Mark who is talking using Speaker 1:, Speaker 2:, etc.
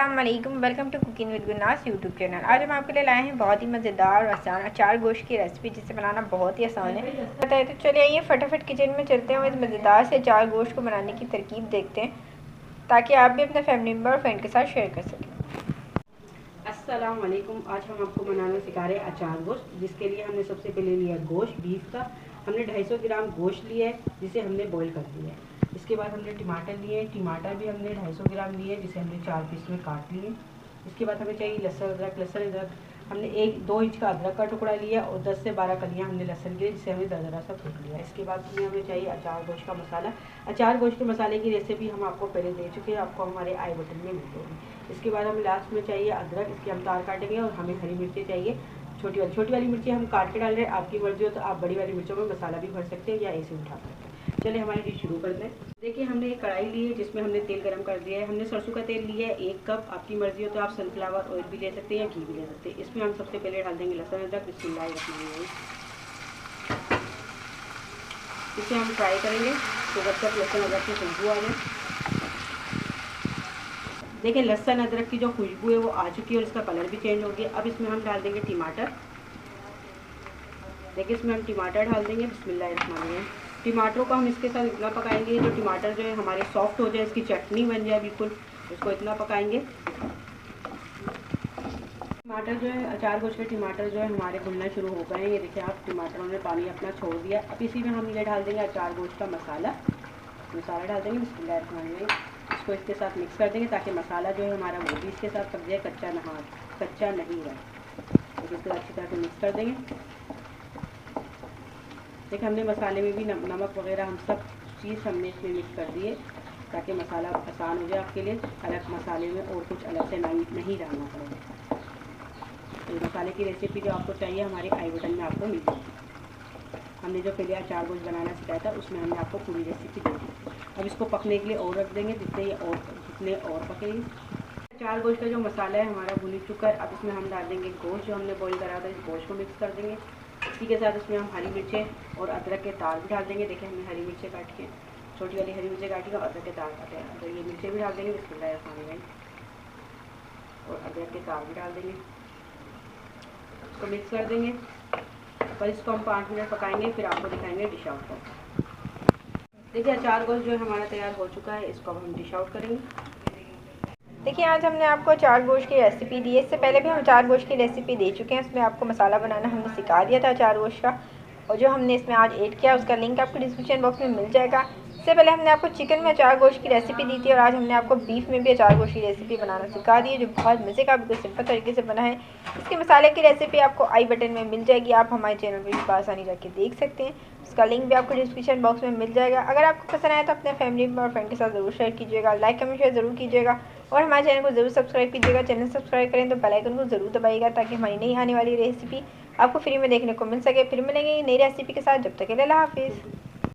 Speaker 1: अस्सलाम वालेकुम, welcome to cooking with Gurnas YouTube channel. आज हम आपके लिए लाए हैं बहुत ही मज़ेदार और आसान अचार गोश्त की रेसिपी, जिसे बनाना बहुत ही आसान है। बताए तो चलिए आइए फटाफट किचन में चलते हैं और इस मज़ेदार से अचार गोश्त को बनाने की तरकीब देखते हैं, ताकि आप भी अपने फैमिली मेम्बर और फ्रेंड के साथ शेयर कर सकें।
Speaker 2: अस्सलाम वालेकुम। आज हम आपको बनाना सिखा रहे हैं अचार गोश्त, जिसके लिए हमने सबसे पहले लिया गोश्त बीफ का। हमने 250 ग्राम गोश्त लिया है, जिसे हमने बॉईल कर दिया है। इसके बाद हमने टमाटर लिए, टमाटर भी हमने 250 ग्राम लिए, जिसे हमने 4 पीस में काट लिए। इसके बाद हमें चाहिए लहसुन अदरक हमने 1-2 इंच का अदरक का टुकड़ा लिया और 10 से 12 कलियाँ हमने लहसुन की, जिसे हमने दरदरा सा कूट लिया। इसके बाद हमें चाहिए अचार गोश्त का मसाला। अचार गोश्त के मसाले की रेसिपी हम आपको पहले दे चुके हैं, आपको हमारे आई बटन में मिल जाएगी। इसके बाद हमें लास्ट में चाहिए अदरक, इसके हम तार काटेंगे, और हमें हरी मिर्ची चाहिए छोटी वाली मिर्ची हम काट के डाल रहे हैं। आपकी मर्जी हो तो आप बड़ी वाली मिर्चों में मसाला भी भर सकते हैं या ऐसे उठा सकते हैं। चलिए हमारी डिश शुरू कर दें। देखिए हमने एक कढ़ाई ली है, जिसमें हमने तेल गरम कर दिया है। हमने सरसों का तेल लिया है 1 कप। आपकी मर्जी हो तो आप सनफ्लावर ऑयल भी ले सकते हैं या घी भी ले सकते हैं। इसमें हम सबसे पहले डाल देंगे लहसुन अदरक। बिस्मिल्लाहिर्रहमानिर्रहीम। इसे हम फ्राई करेंगे तो जब तक लहसुन अदरक की खुशबू आ जाए। देखिए लहसुन अदरक की जो खुशबू है वो आ चुकी है और इसका कलर भी चेंज हो गया। अब इसमें हम डाल देंगे टमाटर। देखिए इसमें हम टमाटर डाल देंगे। बिस्मिल्लाहिर्रहमानिर्रहीम। टमाटरों को हम इसके साथ इतना पकाएंगे जो टमाटर जो है हमारे सॉफ्ट हो जाए, इसकी चटनी बन जाए बिल्कुल, उसको इतना पकाएंगे। टमाटर जो है अचार गोश्त के टमाटर जो है हमारे भुनना शुरू हो गए हैं। ये देखिए आप, टमाटरों ने पानी अपना छोड़ दिया। अब इसी में हम ये डाल देंगे अचार गोश्त का मसाला डाल देंगे। बिस्मिल्लाहिर्रहमानिर्रहीम। इसको इसके साथ मिक्स कर देंगे ताकि मसाला जो है हमारा वो भी इसके साथ पक जाए, कच्चा नहीं रहे। तो इसको अच्छी तरह से मिक्स कर देंगे। देखिए हमने मसाले में भी नमक वगैरह हम सब चीज़ हमने इसमें मिक्स कर दिए, ताकि मसाला आसान हो जाए आपके लिए। अलग मसाले में और कुछ अलग से नहीं डालना पड़ेगा। तो मसाले की रेसिपी जो आपको चाहिए हमारे आई बटन में आपको मिल जाएगी। हमने जो पहले अचार गोश्त बनाना सिखाया था उसमें हमने आपको पूरी रेसिपी दे दी। अब इसको पकने के लिए और रख देंगे, जितने और पकेगी। अचार गोश्त का जो मसाला है हमारा भुन चुका है। अब इसमें हम डाल देंगे गोश्त जो हमने बॉईल करा था। इस गोश्त को मिक्स कर देंगे। इसी के साथ इसमें हम हरी मिर्चें और अदरक के तार भी डाल देंगे। देखिए हमने हरी मिर्चें काट के, छोटी वाली हरी मिर्चें काटी और अदरक के तार काटे हैं, तो ये मिर्चें भी डाल देंगे। बिस्मिल्लाहिर्रहमानिर्रहीम। और अदरक के तार भी डाल देंगे। इसको मिक्स कर देंगे और इसको हम 5 मिनट पकाएंगे, फिर आपको दिखाएंगे डिश आउट कर। देखिए अचार गोश्त जो है हमारा तैयार हो चुका है, इसको अब हम डिश आउट करेंगे।
Speaker 1: देखिए आज हमने आपको अचार गोश्त की रेसिपी दी है। इससे पहले भी हम अचार गोश्त की रेसिपी दे चुके हैं, उसमें आपको मसाला बनाना हमने सिखा दिया था अचार गोश्त का, और जो हमने इसमें आज ऐड किया उसका लिंक आपको डिस्क्रिप्शन बॉक्स में मिल जाएगा। इससे पहले हमने आपको चिकन में अचार गोश्त की रेसिपी दी थी, और आज हमने आपको बीफ में भी अचार गोश्त की रेसिपी बनाना सिखा दी है, जो बहुत मज़े का बिल्कुल सिंपल तरीके से बना है। इसके मसाले की रेसिपी आपको आई बटन में मिल जाएगी, आप हमारे चैनल पर भी आसानी जाके देख सकते हैं। उसका लिंक भी आपको डिस्क्रिप्शन बॉक्स में मिल जाएगा। अगर आपको पसंद आए तो अपने फैमिली और फ्रेंड के साथ ज़रूर शेयर कीजिएगा, लाइक कमेंट शेयर ज़रूर कीजिएगा, और हमारे चैनल को ज़रूर सब्सक्राइब कीजिएगा। चैनल सब्सक्राइब करें तो बेल आइकन को ज़रूर दबाइएगा, ताकि हमारी नई आने वाली रेसिपी आपको फ्री में देखने को मिल सके। फिर मिलेंगे नई रेसिपी के साथ, जब तक के लिए अल्लाह हाफिज़।